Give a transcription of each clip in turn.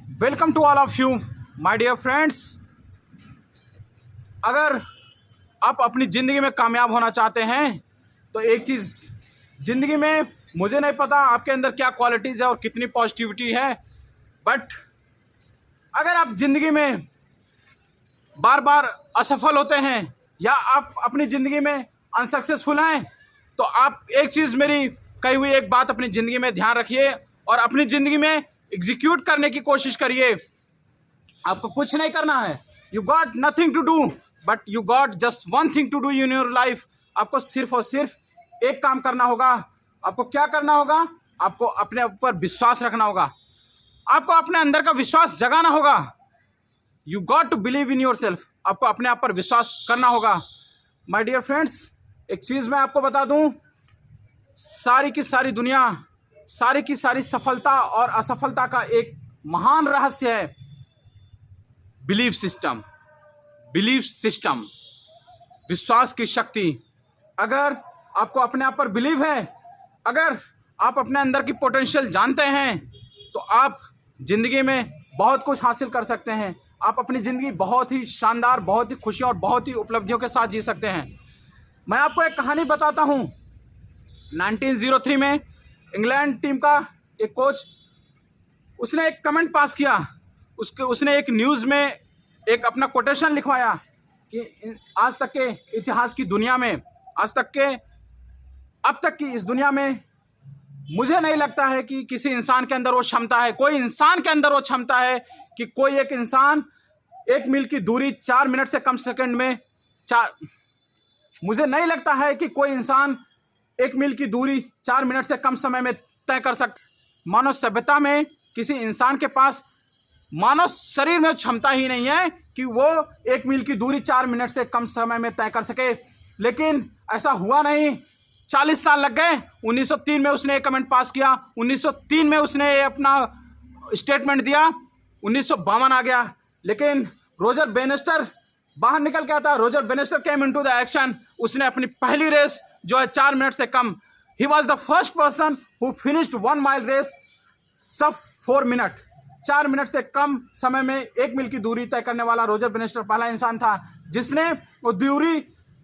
Welcome to all of you my dear friends. अगर आप अपनी ज़िंदगी में कामयाब होना चाहते हैं तो एक चीज़ ज़िंदगी में, मुझे नहीं पता आपके अंदर क्या क्वालिटीज़ है और कितनी पॉजिटिविटी है, बट अगर आप ज़िंदगी में बार बार असफल होते हैं या आप अपनी ज़िंदगी में अनसक्सेसफुल हैं तो आप एक चीज़, मेरी कही हुई एक बात अपनी ज़िंदगी में ध्यान रखिए और अपनी ज़िंदगी में एग्जीक्यूट करने की कोशिश करिए। आपको कुछ नहीं करना है, you got nothing to do but you got just one thing to do in your life. आपको सिर्फ और सिर्फ एक काम करना होगा। आपको क्या करना होगा? आपको अपने ऊपर विश्वास रखना होगा, आपको अपने अंदर का विश्वास जगाना होगा। You got to believe in your self. आपको अपने आप पर विश्वास करना होगा। माय डियर फ्रेंड्स, एक चीज़ मैं आपको बता दूं, सारी की सारी दुनिया, सारी की सारी सफलता और असफलता का एक महान रहस्य है बिलीफ सिस्टम। बिलीफ सिस्टम, विश्वास की शक्ति। अगर आपको अपने आप पर बिलीव है, अगर आप अपने अंदर की पोटेंशियल जानते हैं तो आप ज़िंदगी में बहुत कुछ हासिल कर सकते हैं। आप अपनी ज़िंदगी बहुत ही शानदार, बहुत ही खुशियों और बहुत ही उपलब्धियों के साथ जी सकते हैं। मैं आपको एक कहानी बताता हूँ। 1903 में इंग्लैंड टीम का एक कोच, उसने एक कमेंट पास किया। उसने एक न्यूज़ में एक अपना कोटेशन लिखवाया कि आज तक के इतिहास की दुनिया में, आज तक के, अब तक की इस दुनिया में मुझे नहीं लगता है कि किसी इंसान के अंदर वो क्षमता है, कोई इंसान के अंदर वो क्षमता है कि कोई एक इंसान 1 मील की दूरी 4 मिनट से कम सेकंड में मुझे नहीं लगता है कि कोई इंसान 1 मील की दूरी 4 मिनट से कम समय में तय कर सकता। मानव सभ्यता में किसी इंसान के पास, मानव शरीर में क्षमता ही नहीं है कि वो 1 मील की दूरी 4 मिनट से कम समय में तय कर सके। लेकिन ऐसा हुआ नहीं, 40 साल लग गए। 1903 में उसने एक कमेंट पास किया, 1903 में उसने अपना स्टेटमेंट दिया, 1952 आ गया। लेकिन रोजर बेनेस्टर बाहर निकल के आता। Roger Bannister came into the action. उसने अपनी पहली रेस जो है 4 मिनट से कम, he was the first person who finished 1 mile race sub 4 minute. 4 minute से कम समय में 1 मील की दूरी तय करने वाला रोजर बेनेस्टर पहला इंसान था जिसने वो दूरी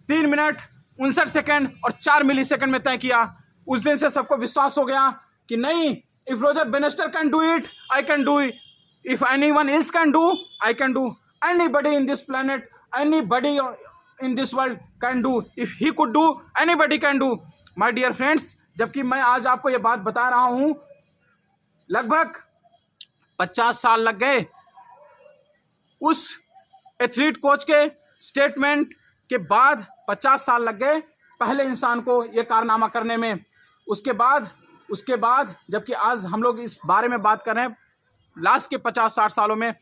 3 मिनट 59 सेकेंड और 4 मिली सेकेंड में तय किया। उस दिन से सबको विश्वास हो गया कि नहीं, if Roger Bannister can do it, I can do it. If anyone else can do, I can do. Anybody in this planet, anybody in this world can do. If he could do, anybody can do. My dear friends, जबकि मैं आज आपको ये बात बता रहा हूं, लगभग 50 साल लग गए उस एथलीट कोच के स्टेटमेंट के बाद। 50 साल लग गए पहले इंसान को ये कारनामा करने में। उसके बाद जबकि आज हम लोग इस बारे में बात कर रहे हैं, लास्ट के 50-60 सालों में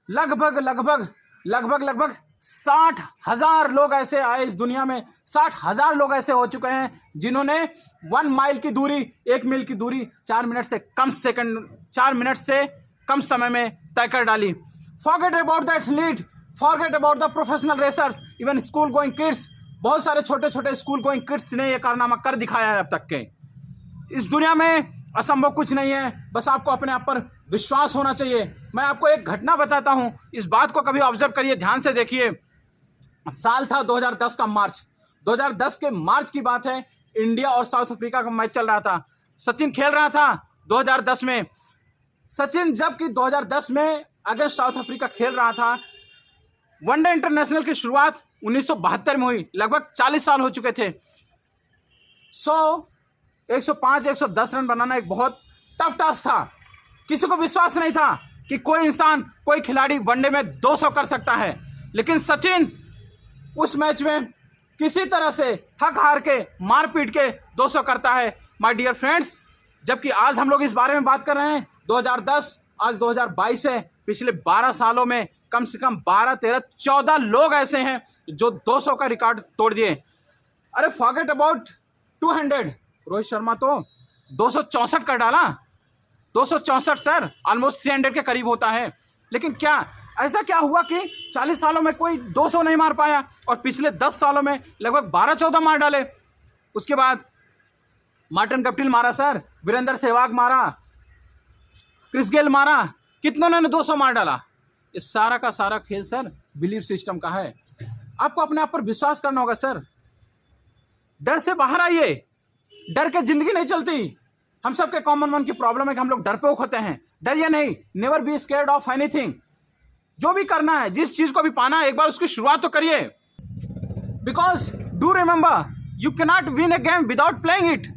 लगभग 60,000 लोग ऐसे आए इस दुनिया में। 60,000 लोग ऐसे हो चुके हैं जिन्होंने 1 माइल की दूरी, 1 मील की दूरी 4 मिनट से कम समय में तय कर डाली। Forget about the athlete, forget about the professional racers, even school going kids. बहुत सारे छोटे छोटे स्कूल गोइंग किड्स ने यह कारनामा कर दिखाया है अब तक के। इस दुनिया में असंभव कुछ नहीं है, बस आपको अपने आप पर विश्वास होना चाहिए। मैं आपको एक घटना बताता हूं, इस बात को कभी ऑब्जर्व करिए, ध्यान से देखिए। साल था 2010 का मार्च। 2010 के मार्च की बात है। इंडिया और साउथ अफ्रीका का मैच चल रहा था। सचिन खेल रहा था 2010 में। सचिन जबकि 2010 में अगेंस्ट साउथ अफ्रीका खेल रहा था, वनडे इंटरनेशनल की शुरुआत 1972 में हुई। लगभग 40 साल हो चुके थे। 105, 110 रन बनाना एक बहुत टफ टास्क था। किसी को विश्वास नहीं था कि कोई इंसान, कोई खिलाड़ी वनडे में 200 कर सकता है। लेकिन सचिन उस मैच में किसी तरह से थक हार के, मार पीट के 200 करता है। माय डियर फ्रेंड्स, जबकि आज हम लोग इस बारे में बात कर रहे हैं 2010, आज 2022 है। पिछले 12 सालों में कम से कम 12, 13, 14 लोग ऐसे हैं जो 200 का रिकॉर्ड तोड़ दिए। अरे फॉरगेट अबाउट 200, रोहित शर्मा तो 264 कर डाला। 264 सर, ऑलमोस्ट 300 के करीब होता है। लेकिन क्या ऐसा क्या हुआ कि 40 सालों में कोई 200 नहीं मार पाया और पिछले 10 सालों में लगभग 12-14 मार डाले। उसके बाद मार्टिन गप्टिल मारा सर, वीरेंद्र सहवाग मारा, क्रिस गेल मारा। कितनों ने 200 मार डाला। ये सारा का सारा खेल सर बिलीफ सिस्टम का है। आपको अपने आप पर विश्वास करना होगा सर। डर से बाहर आइए, डर के जिंदगी नहीं चलती। हम सबके कॉमन मन की प्रॉब्लम है कि हम लोग डरपोक होते हैं। डरिए नहीं, never be scared of anything. जो भी करना है, जिस चीज को भी पाना है, एक बार उसकी शुरुआत तो करिए। Because do remember, you can not win A game without playing it.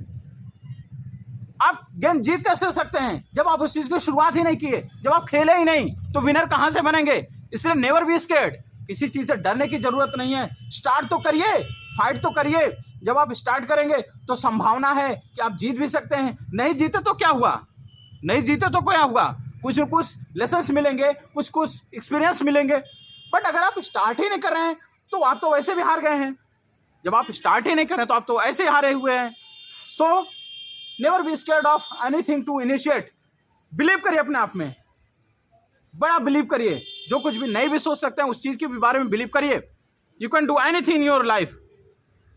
आप गेम जीत कैसे सकते हैं जब आप उस चीज की शुरुआत ही नहीं किए, जब आप खेले ही नहीं, तो विनर कहां से बनेंगे। इसलिए नेवर बी स्केर्ड। किसी चीज से डरने की जरूरत नहीं है। स्टार्ट तो करिए, फाइट तो करिए। जब आप स्टार्ट करेंगे तो संभावना है कि आप जीत भी सकते हैं। नहीं जीते तो क्या हुआ, नहीं जीते तो क्या हुआ, कुछ न कुछ लेसन्स मिलेंगे, कुछ कुछ एक्सपीरियंस मिलेंगे। बट अगर आप स्टार्ट ही नहीं कर रहे हैं तो आप तो वैसे भी हार गए हैं। जब आप स्टार्ट ही नहीं कर रहे तो आप तो ऐसे ही हारे हुए हैं। So never be scared of anything to initiate. Believe करिए अपने आप में, बड़ा बिलीव करिए। जो कुछ भी नहीं भी सोच सकते हैं उस चीज के भी बारे में बिलीव करिए। You can do anything in your life.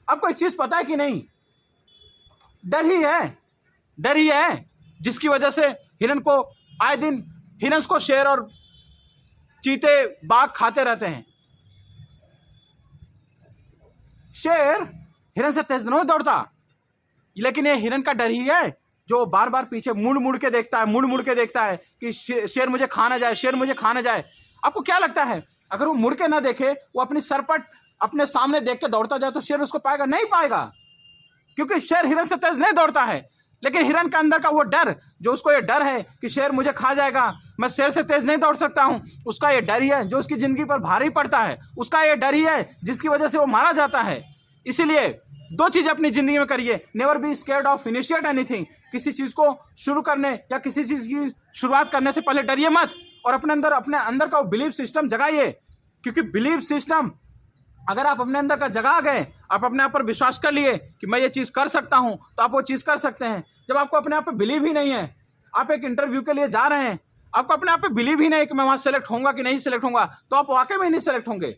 आपको एक चीज पता है कि नहीं, डर ही है, डर ही है जिसकी वजह से हिरन को आए दिन हिरन को शेर और चीते बाघ खाते रहते हैं। शेर हिरन से तेज नहीं दौड़ता, लेकिन ये हिरन का डर ही है जो बार बार पीछे मुड़ मुड़ के देखता है, मुड़ मुड़ के देखता है कि शेर मुझे खा ना जाए, शेर मुझे खा ना जाए। आपको क्या लगता है अगर वो मुड़ के ना देखे, वो अपनी सरपट अपने सामने देख के दौड़ता जाए तो शेर उसको पाएगा? नहीं पाएगा, क्योंकि शेर हिरन से तेज नहीं दौड़ता है। लेकिन हिरन के अंदर का वो डर, जो उसको ये डर है कि शेर मुझे खा जाएगा, मैं शेर से तेज नहीं दौड़ सकता हूं, उसका ये डर ही है जो उसकी जिंदगी पर भारी पड़ता है। उसका ये डर ही है जिसकी वजह से वो मारा जाता है। इसीलिए दो चीज़ अपनी जिंदगी में करिए। Never be scared of initiate anything. किसी चीज़ को शुरू करने या किसी चीज़ की शुरुआत करने से पहले डरिए मत, और अपने अंदर का वो बिलीफ सिस्टम जगाइए। क्योंकि बिलीफ सिस्टम अगर आप अपने अंदर का जगा गए, आप अपने आप पर विश्वास कर लिए कि मैं ये चीज़ कर सकता हूं, तो आप वो चीज़ कर सकते हैं। जब आपको अपने आप पे बिलीव ही नहीं है, आप एक इंटरव्यू के लिए जा रहे हैं, आपको अपने आप पे बिलीव ही नहीं है कि मैं वहाँ सेलेक्ट होऊंगा कि नहीं सेलेक्ट होऊंगा, तो आप वाकई में नहीं सेलेक्ट होंगे।